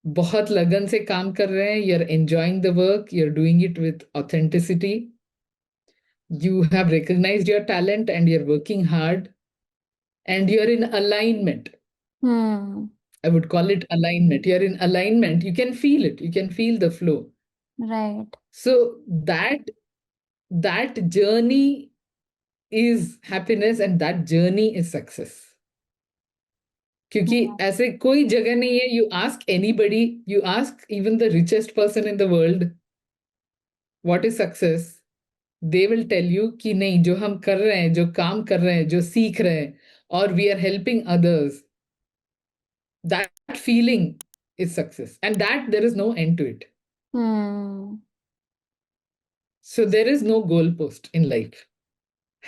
बहुत लगन से काम कर रहे हैं. You're enjoying the work. You're doing it with authenticity. You have recognized your talent and you're working hard. And you're in alignment. I would call it alignment. You're in alignment. You can feel it. You can feel the flow. Right. So that journey is happiness and that journey is success. क्योंकि ऐसे कोई जगह नहीं है. You ask anybody, you ask even the richest person in the world, what is success? They will tell you कि नहीं, जो हम कर रहे हैं, जो काम कर रहे हैं, जो सीख रहे हैं, और we are helping others, that feeling is success, and that there is no end to it. So there is no goalpost in life.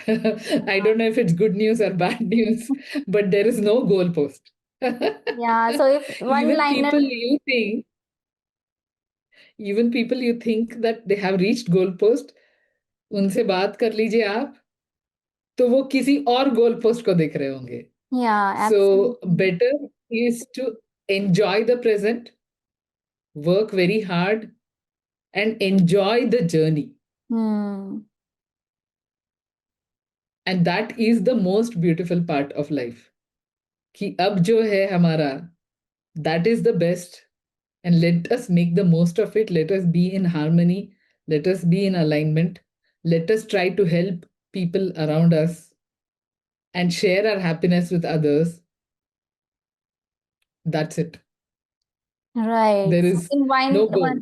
I don't know if it's good news or bad news, but there is no goalpost. Yeah. So if one Even liner. people you think that they have reached goalpost, उनसे बात कर लीजिए आप, तो वो किसी और goal post को देख रहे होंगे. Yeah, So absolutely. better is to enjoy the present, work very hard, and enjoy the journey. And that is the most beautiful part of life. कि अब जो है हमारा, that is the best, and let us make the most of it. Let us be in harmony. Let us be in alignment. Let us try to help people around us and share our happiness with others. That's it. Right. There So is in no goal.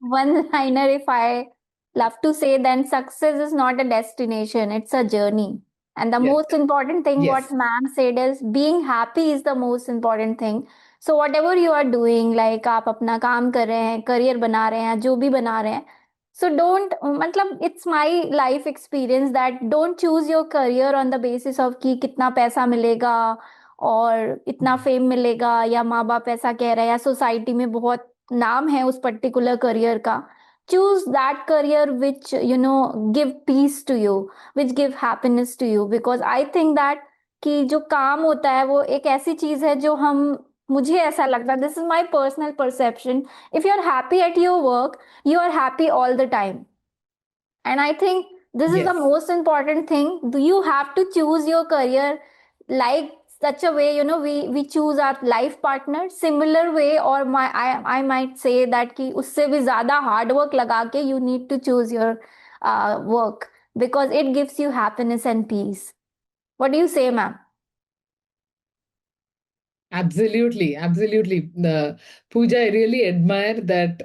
one liner, if I love to say, then success is not a destination, it's a journey. And the Yes. most important thing, what Yes. ma'am said, is being happy is the most important thing. So whatever you are doing, like आप अपना काम कर रहे हैं, career बना रहे हैं, जो भी बना रहे हैं, so don't, मतलब it's my life experience that don't choose your career on the basis of कि कितना पैसा मिलेगा और इतना फेम मिलेगा, या माँ बाप ऐसा कह रहे हैं, या सोसाइटी में बहुत नाम है उस पर्टिकुलर करियर का. Choose that career which give peace to you, which give happiness to you, because I think that कि जो काम होता है वो एक ऐसी चीज है जो हम, मुझे ऐसा लगता है, this is my personal perception, if you are happy at your work, you are happy all the time. And I think this is the Yes. most important thing. You have to choose your career like such a way, we choose our life partner similar way, or I might say that कि उससे भी ज़्यादा hard work लगा के you need to choose your work, because it gives you happiness and peace. What do you say, ma'am? Absolutely, absolutely. Pooja, I really admire that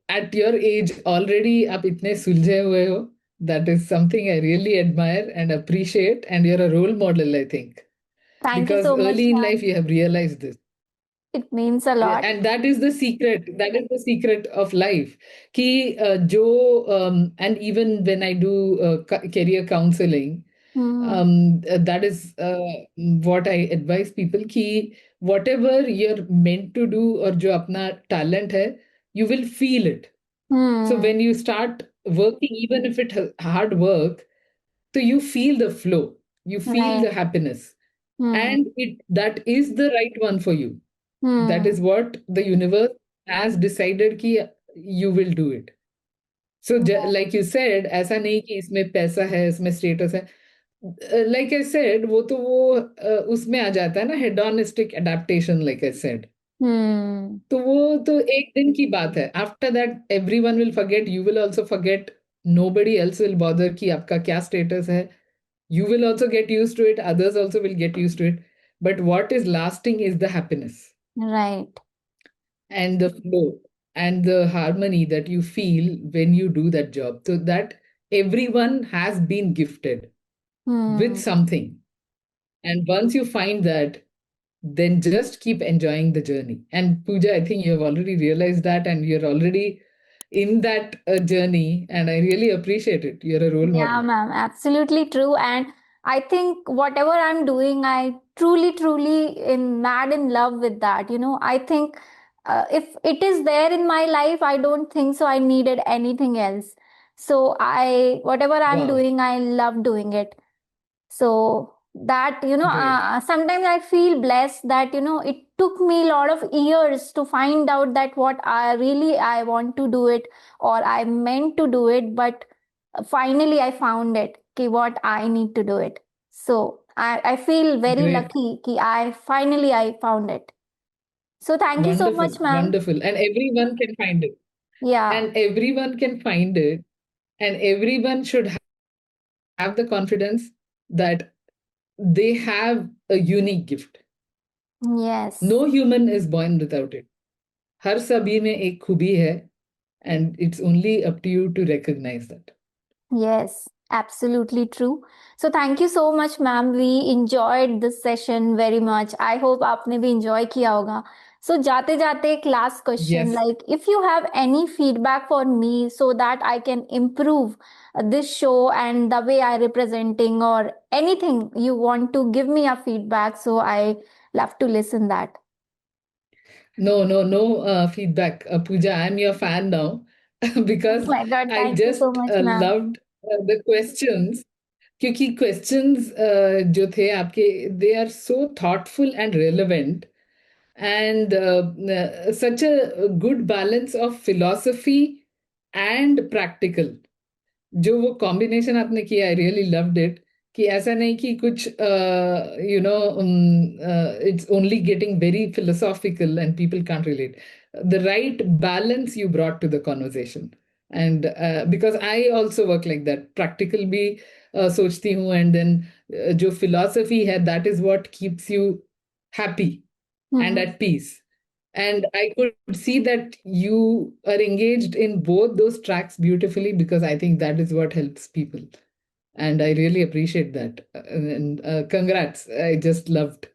at your age already आप इतने सुलझे हुए हो. That is something I really admire and appreciate, and you're a role model, I think. Thank you Because so much, early in ma'am. life you have realized this. It means a Yeah, lot. and that is the secret. That is the secret of life. कि जो and even when I do career counseling, that is what I advise people कि whatever you're meant to do और जो अपना talent है, you will feel it. So when you start working, even if it's hard work, so you feel the flow, you feel Right. the happiness, and that is the right one for you. That is what the universe has decided कि you will do it. So like you said, ऐसा नहीं कि इसमें पैसा है, इसमें status है. Like I said, वो तो वो उसमें आ जाता है ना, hedonistic adaptation, like I said. तो वो तो एक दिन की बात है. After that, everyone will forget. You will also forget. Nobody else will bother कि आपका क्या status है. You will also get used to it. Others also will get used to it. But what is lasting is the happiness Right. and the flow and the harmony that you feel when you do that job. So that everyone has been gifted with something. And once you find that, then just keep enjoying the journey. And Pooja, I think you have already realized that and you're already in that journey. And I really appreciate it. You're a role Yeah, model. ma'am, absolutely true. And I think whatever I'm doing, I truly am mad in love with that. I think if it is there in my life, I don't think so I needed anything else. So whatever I'm Wow. doing, I love doing it. So that, Great. sometimes I feel blessed that, it took me a lot of years to find out that what I want to do it, or I meant to do it, but finally I found it, what I need to do it. So I feel very Great. lucky कि I found it. So thank you so Wonderful. much, ma'am. Wonderful. And everyone can find it. Yeah. And everyone can find it. And everyone should have the confidence that they have a unique gift. Yes. No human is born without it. हर सभी में एक खूबी है, and it's only up to you to recognize that. Yes, absolutely true. So thank you so much, ma'am. We enjoyed this session very much. I hope आपने भी enjoy किया होगा. So जाते जाते एक last question, Yes. like if you have any feedback for me so that I can improve this show and the way I representing, or anything you want to give me a feedback, so I love to listen that. No feedback. Pooja, I'm your fan now because Oh my God, I thank you so just much, ma'am. loved the questions. क्योंकि questions जो थे आपके, they are so thoughtful and relevant, and such a good balance of philosophy and practical. जो वो combination आपने किया, I really loved it. कि ऐसा नहीं कि कुछ it's only getting very philosophical and people can't relate. The right balance you brought to the conversation. And because I also work like that, practical भी सोचती हूँ, and then जो philosophy है, that is what keeps you happy and at peace. And I could see that you are engaged in both those tracks beautifully, because I think that is what helps people. And I really appreciate that. And congrats. I just loved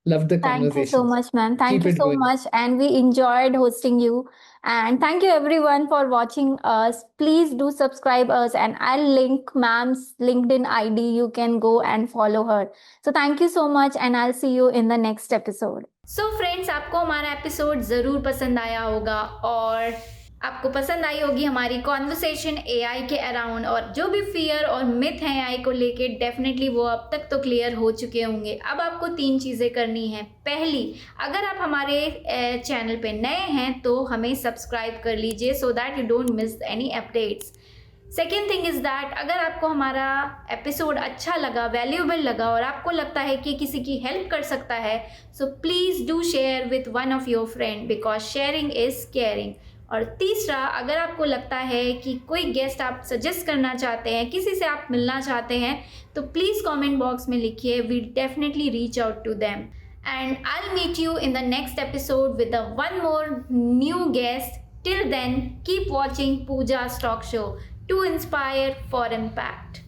the Thank you so conversation. much, ma'am. Thank Keep you it so going. much. And we enjoyed hosting you. And thank you everyone for watching us. Please do subscribe us, and I'll link ma'am's LinkedIn ID. You can go and follow her. So thank you so much, and I'll see you in the next episode. So friends, आपको हमारा episode ज़रूर पसंद आया होगा और आपको पसंद आई होगी हमारी कॉन्वर्सेशन एआई के अराउंड, और जो भी फियर और मिथ हैं एआई को लेके, डेफिनेटली वो अब तक तो क्लियर हो चुके होंगे. अब आपको 3 चीज़ें करनी हैं. पहली, अगर आप हमारे चैनल पे नए हैं तो हमें सब्सक्राइब कर लीजिए so that you don't miss any updates. Second thing is that अगर आपको हमारा एपिसोड अच्छा लगा, वैल्यूएबल लगा, और आपको लगता है कि किसी की हेल्प कर सकता है, so please do share with one of your friend, because sharing is caring. और तीसरा, अगर आपको लगता है कि कोई गेस्ट आप सजेस्ट करना चाहते हैं, किसी से आप मिलना चाहते हैं, तो प्लीज़ कमेंट बॉक्स में लिखिए. We definitely reach out to them. And I'll meet you in the next episode with one more new guest. Till then, keep watching Pooja's Talk Show to inspire for impact.